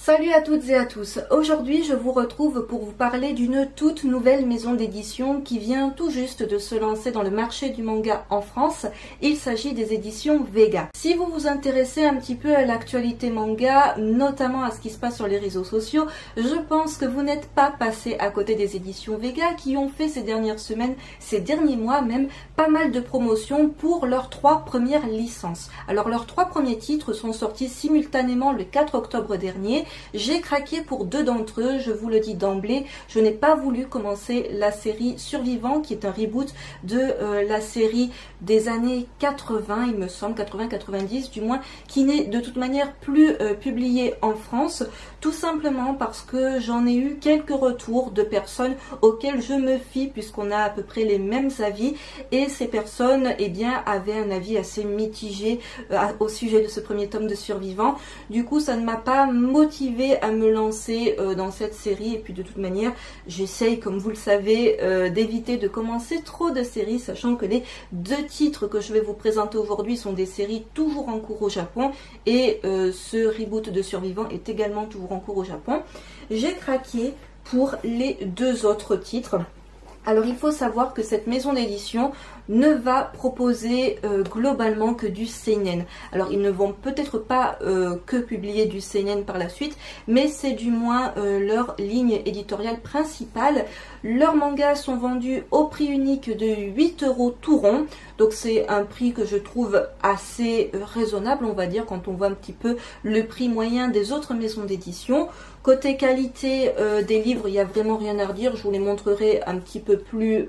Salut à toutes et à tous. Aujourd'hui, je vous retrouve pour vous parler d'une toute nouvelle maison d'édition qui vient tout juste de se lancer dans le marché du manga en France. Il s'agit des éditions Vega. Si vous vous intéressez un petit peu à l'actualité manga, notamment à ce qui se passe sur les réseaux sociaux, je pense que vous n'êtes pas passé à côté des éditions Vega qui ont fait ces dernières semaines, ces derniers mois même, pas mal de promotions pour leurs 3 premières licences. Alors leurs 3 premiers titres sont sortis simultanément le 4 octobre dernier. J'ai craqué pour 2 d'entre eux, je vous le dis d'emblée, je n'ai pas voulu commencer la série Survivant qui est un reboot de la série des années 80, il me semble, 80-90 du moins, qui n'est de toute manière plus publiée en France, tout simplement parce que j'en ai eu quelques retours de personnes auxquelles je me fie puisqu'on a à peu près les mêmes avis et ces personnes avaient un avis assez mitigé au sujet de ce premier tome de Survivant. Du coup ça ne m'a pas motivé à me lancer dans cette série et puis de toute manière j'essaye, comme vous le savez, d'éviter de commencer trop de séries, sachant que les 2 titres que je vais vous présenter aujourd'hui sont des séries toujours en cours au Japon et ce reboot de Survivant est également toujours en cours au Japon. J'ai craqué pour les 2 autres titres. Alors il faut savoir que cette maison d'édition ne va proposer globalement que du seinen. Alors ils ne vont peut-être pas que publier du seinen par la suite, mais c'est du moins leur ligne éditoriale principale. Leurs mangas sont vendus au prix unique de 8 € tout rond, donc c'est un prix que je trouve assez raisonnable, on va dire, quand on voit un petit peu le prix moyen des autres maisons d'édition. Côté qualité des livres, il n'y a vraiment rien à redire, je vous les montrerai un petit peu plus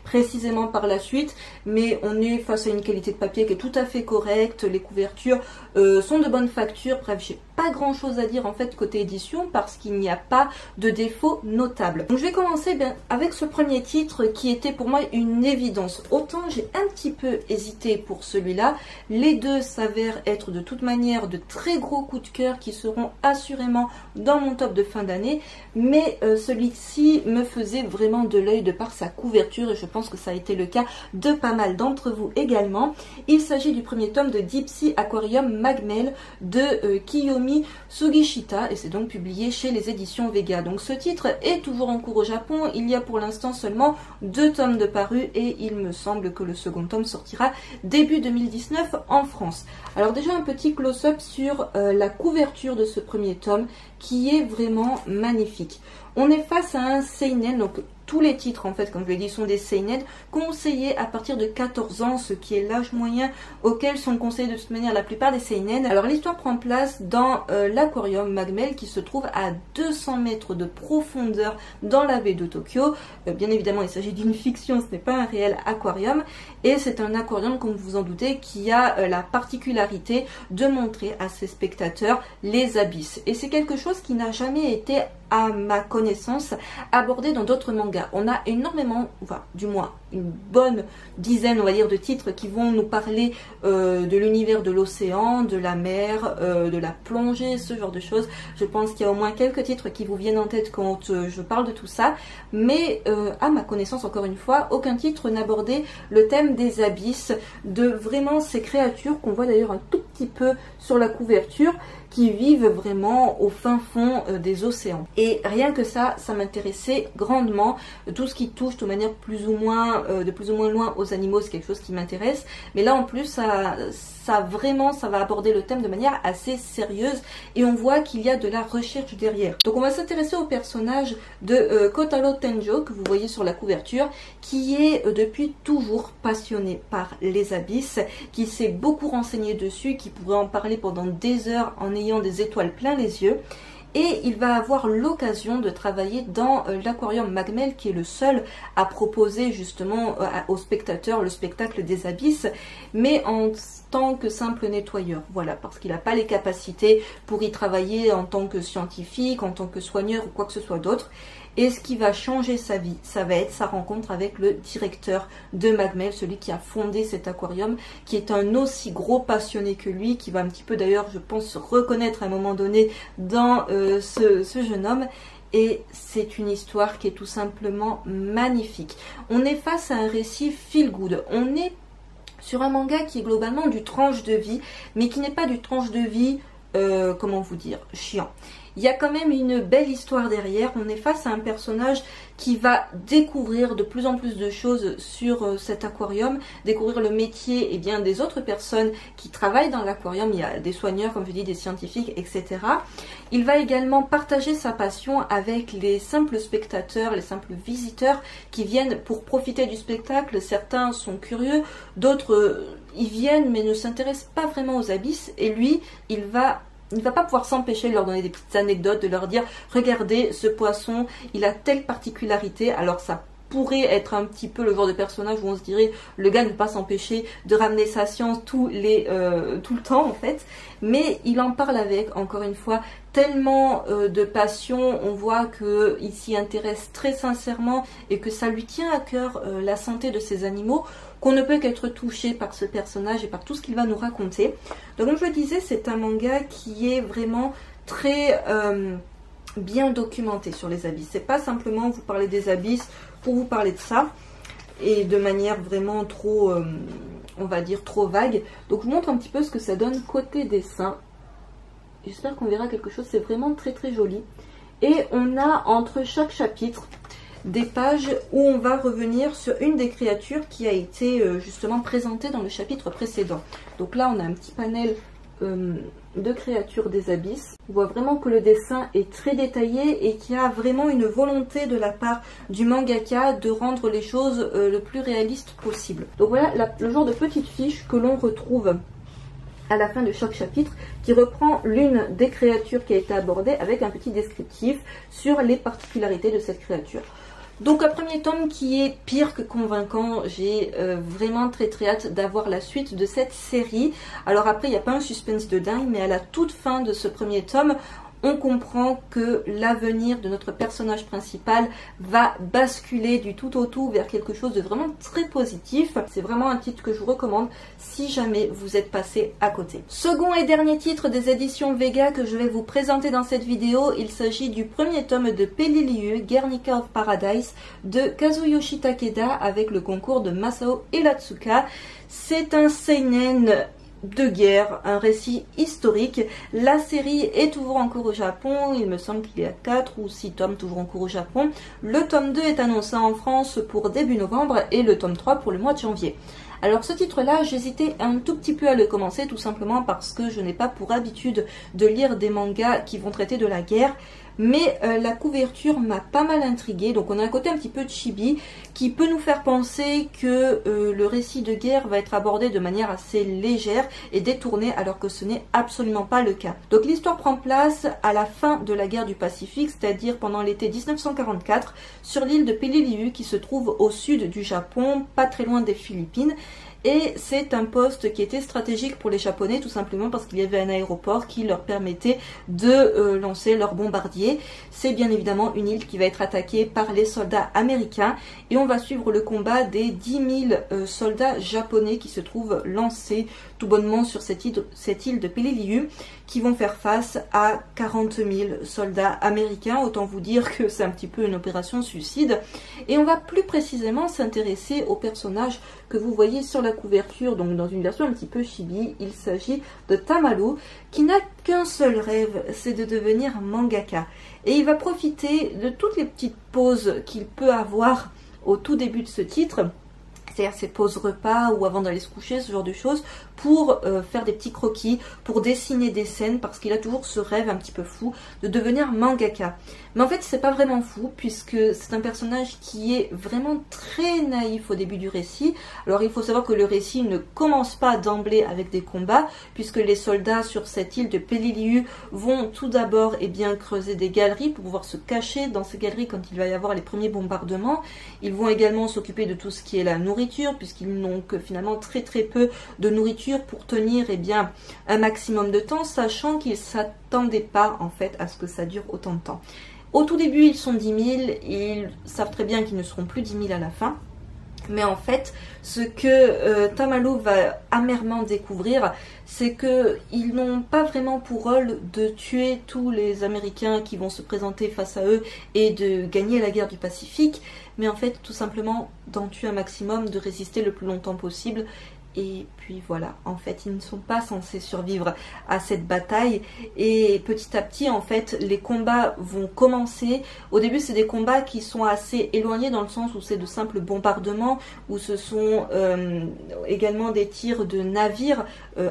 précisément par la suite, mais on est face à une qualité de papier qui est tout à fait correcte, les couvertures sont de bonne facture, bref, j'ai pas grand chose à dire en fait côté édition parce qu'il n'y a pas de défaut notable. Donc je vais commencer avec ce premier titre qui était pour moi une évidence. Autant j'ai un petit peu hésité pour celui-là, les 2 s'avèrent être de toute manière de très gros coups de cœur qui seront assurément dans mon top de fin d'année, mais celui-ci me faisait vraiment de l'œil de par sa couverture et je pense que ça a été le cas de pas mal d'entre vous également. Il s'agit du premier tome de Deep Sea Aquarium Magmel de Kiyomi Sugishita et c'est donc publié chez les éditions Vega. Donc ce titre est toujours en cours au Japon, il y a pour l'instant seulement 2 tomes de parus et il me semble que le second tome sortira début 2019 en France. Alors déjà un petit close-up sur la couverture de ce premier tome qui est vraiment magnifique. On est face à un seinen, donc tous les titres en fait, comme je l'ai dit, sont des seinen conseillés à partir de 14 ans, ce qui est l'âge moyen auquel sont conseillés de toute manière la plupart des seinen. Alors l'histoire prend place dans l'aquarium Magmel qui se trouve à 200 mètres de profondeur dans la baie de Tokyo. Bien évidemment il s'agit d'une fiction, ce n'est pas un réel aquarium et c'est un aquarium, comme vous vous en doutez, qui a la particularité de montrer à ses spectateurs les abysses et c'est quelque chose qui n'a jamais été, à ma connaissance, abordé dans d'autres mangas. On a énormément, enfin du moins une bonne dizaine, on va dire, de titres qui vont nous parler de l'univers de l'océan, de la mer, de la plongée, ce genre de choses. Je pense qu'il y a au moins quelques titres qui vous viennent en tête quand je parle de tout ça, mais à ma connaissance, encore une fois, aucun titre n'abordait le thème des abysses, de vraiment ces créatures qu'on voit d'ailleurs un tout petit peu sur la couverture, qui vivent vraiment au fin fond des océans. Et rien que ça, ça m'intéressait grandement. Tout ce qui touche de manière plus ou moins loin aux animaux, c'est quelque chose qui m'intéresse. Mais là en plus, ça va aborder le thème de manière assez sérieuse et on voit qu'il y a de la recherche derrière. Donc on va s'intéresser au personnage de Kotaro Tenjo que vous voyez sur la couverture, qui est depuis toujours passionné par les abysses, qui s'est beaucoup renseigné dessus, qui pourrait en parler pendant des heures en ayant des étoiles plein les yeux. Et il va avoir l'occasion de travailler dans l'aquarium Magmel, qui est le seul à proposer justement aux spectateurs le spectacle des abysses, mais en tant que simple nettoyeur. Voilà, parce qu'il n'a pas les capacités pour y travailler en tant que scientifique, en tant que soigneur ou quoi que ce soit d'autre. Et ce qui va changer sa vie, ça va être sa rencontre avec le directeur de Magmel, celui qui a fondé cet aquarium, qui est un aussi gros passionné que lui, qui va un petit peu d'ailleurs, je pense, se reconnaître à un moment donné dans ce jeune homme. Et c'est une histoire qui est tout simplement magnifique. On est face à un récit feel good. On est sur un manga qui est globalement du tranche de vie, mais qui n'est pas du tranche de vie comment vous dire, chiant. Il y a quand même une belle histoire derrière. On est face à un personnage qui va découvrir de plus en plus de choses sur cet aquarium, découvrir le métier bien, des autres personnes qui travaillent dans l'aquarium. Il y a des soigneurs, comme je dis, des scientifiques, etc. Il va également partager sa passion avec les simples spectateurs, les simples visiteurs qui viennent pour profiter du spectacle. Certains sont curieux, d'autres y viennent mais ne s'intéressent pas vraiment aux abysses. Et lui, il ne va pas pouvoir s'empêcher de leur donner des petites anecdotes, de leur dire « Regardez, ce poisson, il a telle particularité. » Alors ça pourrait être un petit peu le genre de personnage où on se dirait le gars ne peut pas s'empêcher de ramener sa science tout le temps en fait. Mais il en parle avec, encore une fois, tellement de passion. On voit qu'il s'y intéresse très sincèrement et que ça lui tient à cœur la santé de ces animaux, qu'on ne peut qu'être touché par ce personnage et par tout ce qu'il va nous raconter. Donc comme je le disais, c'est un manga qui est vraiment très bien documenté sur les abysses. C'est pas simplement vous parler des abysses pour vous parler de ça, et de manière vraiment trop, on va dire, trop vague. Donc je vous montre un petit peu ce que ça donne côté dessin. J'espère qu'on verra quelque chose, c'est vraiment très très joli. Et on a entre chaque chapitre des pages où on va revenir sur une des créatures qui a été justement présentée dans le chapitre précédent. Donc là on a un petit panel de créatures des abysses. On voit vraiment que le dessin est très détaillé et qu'il y a vraiment une volonté de la part du mangaka de rendre les choses le plus réaliste possible. Donc voilà le genre de petite fiche que l'on retrouve à la fin de chaque chapitre, qui reprend l'une des créatures qui a été abordée avec un petit descriptif sur les particularités de cette créature. Donc un premier tome qui est pire que convaincant. J'ai vraiment très hâte d'avoir la suite de cette série. Alors après il n'y a pas un suspense de dingue, mais à la toute fin de ce premier tome, on comprend que l'avenir de notre personnage principal va basculer du tout au tout vers quelque chose de vraiment très positif. C'est vraiment un titre que je vous recommande si jamais vous êtes passé à côté. Second et dernier titre des éditions Vega que je vais vous présenter dans cette vidéo, il s'agit du premier tome de Peliliu, Guernica of Paradise, de Kazuyoshi Takeda avec le concours de Masao Iratsuka. C'est un seinen de guerre, un récit historique. La série est toujours en cours au Japon, il me semble qu'il y a 4 ou 6 tomes toujours en cours au Japon. Le tome 2 est annoncé en France pour début novembre et le tome 3 pour le mois de janvier. Alors ce titre-là, j'hésitais un tout petit peu à le commencer, tout simplement parce que je n'ai pas pour habitude de lire des mangas qui vont traiter de la guerre. Mais la couverture m'a pas mal intriguée. Donc on a un côté un petit peu chibi qui peut nous faire penser que le récit de guerre va être abordé de manière assez légère et détournée, alors que ce n'est absolument pas le cas. Donc l'histoire prend place à la fin de la guerre du Pacifique, c'est-à-dire pendant l'été 1944, sur l'île de Peleliu qui se trouve au sud du Japon, pas très loin des Philippines. Et c'est un poste qui était stratégique pour les Japonais, tout simplement parce qu'il y avait un aéroport qui leur permettait de lancer leurs bombardiers. C'est bien évidemment une île qui va être attaquée par les soldats américains et on va suivre le combat des 10 000 soldats japonais qui se trouvent lancés tout bonnement sur cette île de Peleliu, qui vont faire face à 40 000 soldats américains. Autant vous dire que c'est un petit peu une opération suicide. Et on va plus précisément s'intéresser au personnage que vous voyez sur la couverture, donc dans une version un petit peu chibi. Il s'agit de Tamalu, qui n'a qu'un seul rêve, c'est de devenir mangaka. Et il va profiter de toutes les petites pauses qu'il peut avoir au tout début de ce titre, c'est-à-dire ces pauses repas ou avant d'aller se coucher, ce genre de choses, pour faire des petits croquis, pour dessiner des scènes, parce qu'il a toujours ce rêve un petit peu fou de devenir mangaka. Mais en fait, c'est pas vraiment fou, puisque c'est un personnage qui est vraiment très naïf au début du récit. Alors il faut savoir que le récit ne commence pas d'emblée avec des combats, puisque les soldats sur cette île de Peleliu vont tout d'abord creuser des galeries pour pouvoir se cacher dans ces galeries quand il va y avoir les premiers bombardements. Ils vont également s'occuper de tout ce qui est la nourriture, puisqu'ils n'ont que finalement très peu de nourriture pour tenir un maximum de temps, sachant qu'ils ne s'attendaient pas en fait à ce que ça dure autant de temps. Au tout début, ils sont 10 000, ils savent très bien qu'ils ne seront plus 10 000 à la fin. Mais en fait, ce que Tamalu va amèrement découvrir, c'est qu'ils n'ont pas vraiment pour rôle de tuer tous les Américains qui vont se présenter face à eux et de gagner la guerre du Pacifique, mais en fait, tout simplement, d'en tuer un maximum, de résister le plus longtemps possible Et puis voilà, en fait, ils ne sont pas censés survivre à cette bataille. Et petit à petit, en fait, les combats vont commencer. Au début, c'est des combats qui sont assez éloignés dans le sens où c'est de simples bombardements, où ce sont également des tirs de navires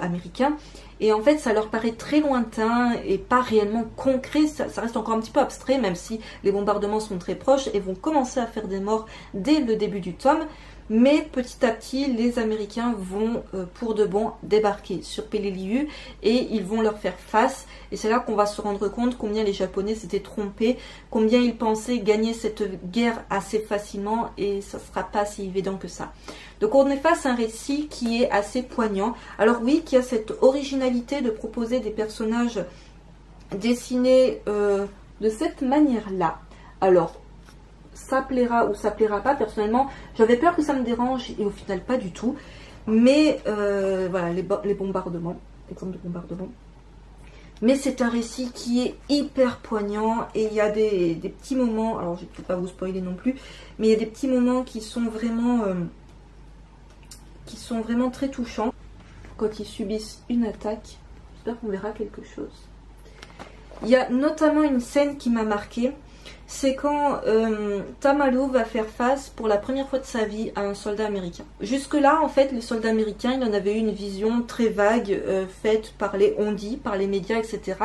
américains. Et en fait, ça leur paraît très lointain et pas réellement concret. Ça reste encore un petit peu abstrait, même si les bombardements sont très proches et vont commencer à faire des morts dès le début du tome. Mais petit à petit, les Américains vont pour de bon débarquer sur Peleliu et ils vont leur faire face. Et c'est là qu'on va se rendre compte combien les Japonais s'étaient trompés, combien ils pensaient gagner cette guerre assez facilement, et ça ne sera pas si évident que ça. Donc on est face à un récit qui est assez poignant. Alors oui, qui a cette originalité de proposer des personnages dessinés de cette manière-là. Alors, ça plaira ou ça plaira pas. Personnellement, j'avais peur que ça me dérange et au final pas du tout. Mais voilà, les bombardements, exemple de bombardement. Mais c'est un récit qui est hyper poignant et il y a des petits moments, alors je ne vais pas vous spoiler non plus, mais il y a des petits moments qui sont vraiment très touchants quand ils subissent une attaque. J'espère qu'on verra quelque chose. Il y a notamment une scène qui m'a marquée. C'est quand Tamalu va faire face pour la première fois de sa vie à un soldat américain. Jusque-là, en fait, les soldats américains, il en avait eu une vision très vague faite par les on-dit, par les médias, etc.,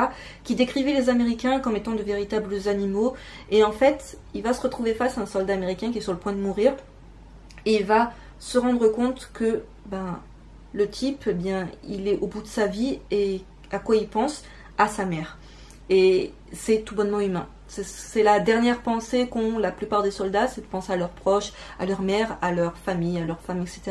qui décrivaient les Américains comme étant de véritables animaux. Et en fait, il va se retrouver face à un soldat américain qui est sur le point de mourir et il va se rendre compte que le type, eh bien, il est au bout de sa vie et à quoi il pense? À sa mère. Et c'est tout bonnement humain. C'est la dernière pensée qu'ont la plupart des soldats, c'est de penser à leurs proches, à leur mère, à leur famille, etc.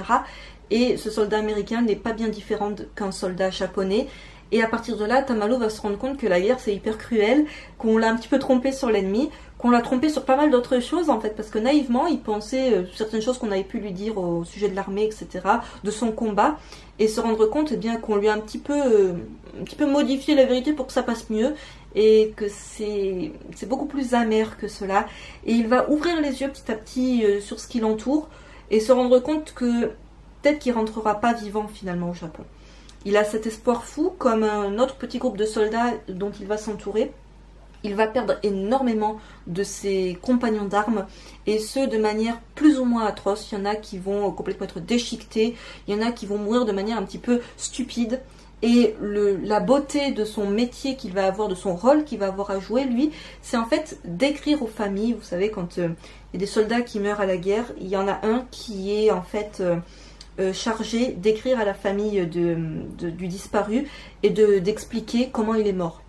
Et ce soldat américain n'est pas bien différent qu'un soldat japonais. Et à partir de là, Tamalu va se rendre compte que la guerre c'est hyper cruel, qu'on l'a un petit peu trompé sur l'ennemi, qu'on l'a trompé sur pas mal d'autres choses en fait, parce que naïvement il pensait certaines choses qu'on avait pu lui dire au sujet de l'armée, etc., de son combat, et se rendre compte bien qu'on lui a un petit peu modifié la vérité pour que ça passe mieux, et que c'est beaucoup plus amer que cela. Et il va ouvrir les yeux petit à petit sur ce qui l'entoure, et se rendre compte que peut-être qu'il rentrera pas vivant finalement au Japon. Il a cet espoir fou, comme un autre petit groupe de soldats dont il va s'entourer. Il va perdre énormément de ses compagnons d'armes, et ce de manière plus ou moins atroce. Il y en a qui vont complètement être déchiquetés, il y en a qui vont mourir de manière un petit peu stupide. Et la beauté de son métier qu'il va avoir, de son rôle qu'il va avoir à jouer, lui, c'est en fait d'écrire aux familles. Vous savez, quand il y a des soldats qui meurent à la guerre, il y en a un qui est en fait chargé d'écrire à la famille du disparu et d'expliquer comment il est mort.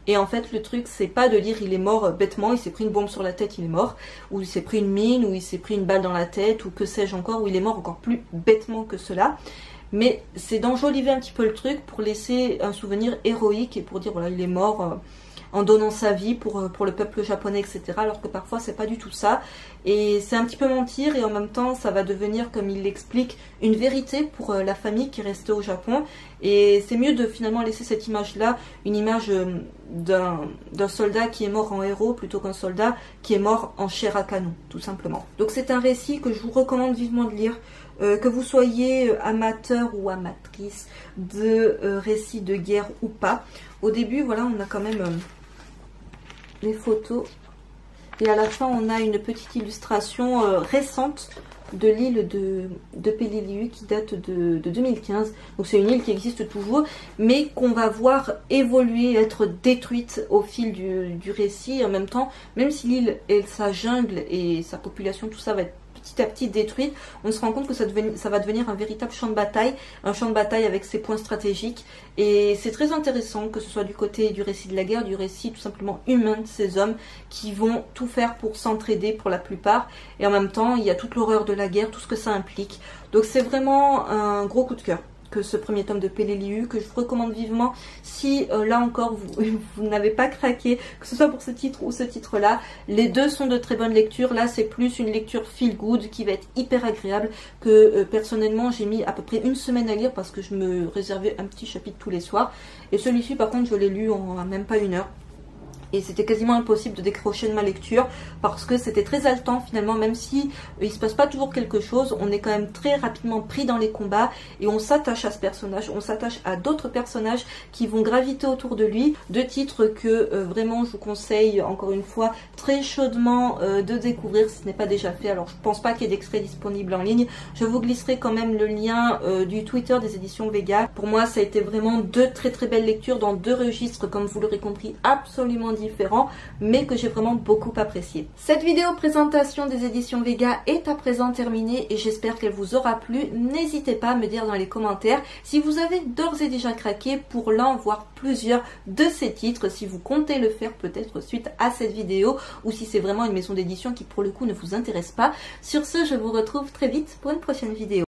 Et en fait, le truc, c'est pas de dire il est mort bêtement, il s'est pris une bombe sur la tête, il est mort, ou il s'est pris une mine, ou il s'est pris une balle dans la tête, ou que sais-je encore, ou il est mort encore plus bêtement que cela. Mais c'est d'enjoliver un petit peu le truc pour laisser un souvenir héroïque et pour dire voilà, il est mort en donnant sa vie pour le peuple japonais, etc. Alors que parfois c'est pas du tout ça. Et c'est un petit peu mentir, et en même temps ça va devenir, comme il l'explique, une vérité pour la famille qui est restée au Japon. Et c'est mieux de finalement laisser cette image-là, une image d'un soldat qui est mort en héros plutôt qu'un soldat qui est mort en chair à canon, tout simplement. Donc c'est un récit que je vous recommande vivement de lire. Que vous soyez amateur ou amatrice de récits de guerre ou pas. Au début, voilà, on a quand même les photos. Et à la fin, on a une petite illustration récente de l'île de Peleliu qui date de 2015. Donc c'est une île qui existe toujours, mais qu'on va voir évoluer, être détruite au fil du récit. Et en même temps, même si l'île et sa jungle et sa population, tout ça va être petit à petit détruite, on se rend compte que ça va devenir un véritable champ de bataille avec ses points stratégiques. Et c'est très intéressant que ce soit du côté du récit de la guerre, du récit tout simplement humain de ces hommes qui vont tout faire pour s'entraider pour la plupart. Et en même temps, il y a toute l'horreur de la guerre, tout ce que ça implique. Donc c'est vraiment un gros coup de cœur que ce premier tome de Peleliu, que je vous recommande vivement si là encore vous n'avez pas craqué, que ce soit pour ce titre ou ce titre là. Les deux sont de très bonnes lectures. Là c'est plus une lecture feel good qui va être hyper agréable, que personnellement j'ai mis à peu près une semaine à lire parce que je me réservais un petit chapitre tous les soirs, et celui-ci par contre je l'ai lu en même pas une heure. et c'était quasiment impossible de décrocher de ma lecture parce que c'était très haletant finalement, même si il se passe pas toujours quelque chose, on est quand même très rapidement pris dans les combats et on s'attache à ce personnage, on s'attache à d'autres personnages qui vont graviter autour de lui. Deux titres que vraiment je vous conseille encore une fois très chaudement de découvrir si ce n'est pas déjà fait. Alors je pense pas qu'il y ait d'extrait disponible en ligne, je vous glisserai quand même le lien du Twitter des éditions Vega. Pour moi ça a été vraiment deux très belles lectures dans deux registres, comme vous l'aurez compris, absolument différents, mais que j'ai vraiment beaucoup apprécié. Cette vidéo présentation des éditions Vega est à présent terminée et j'espère qu'elle vous aura plu. N'hésitez pas à me dire dans les commentaires si vous avez d'ores et déjà craqué pour l'un voire plusieurs de ces titres, si vous comptez le faire peut-être suite à cette vidéo, ou si c'est vraiment une maison d'édition qui pour le coup ne vous intéresse pas. Sur ce, je vous retrouve très vite pour une prochaine vidéo.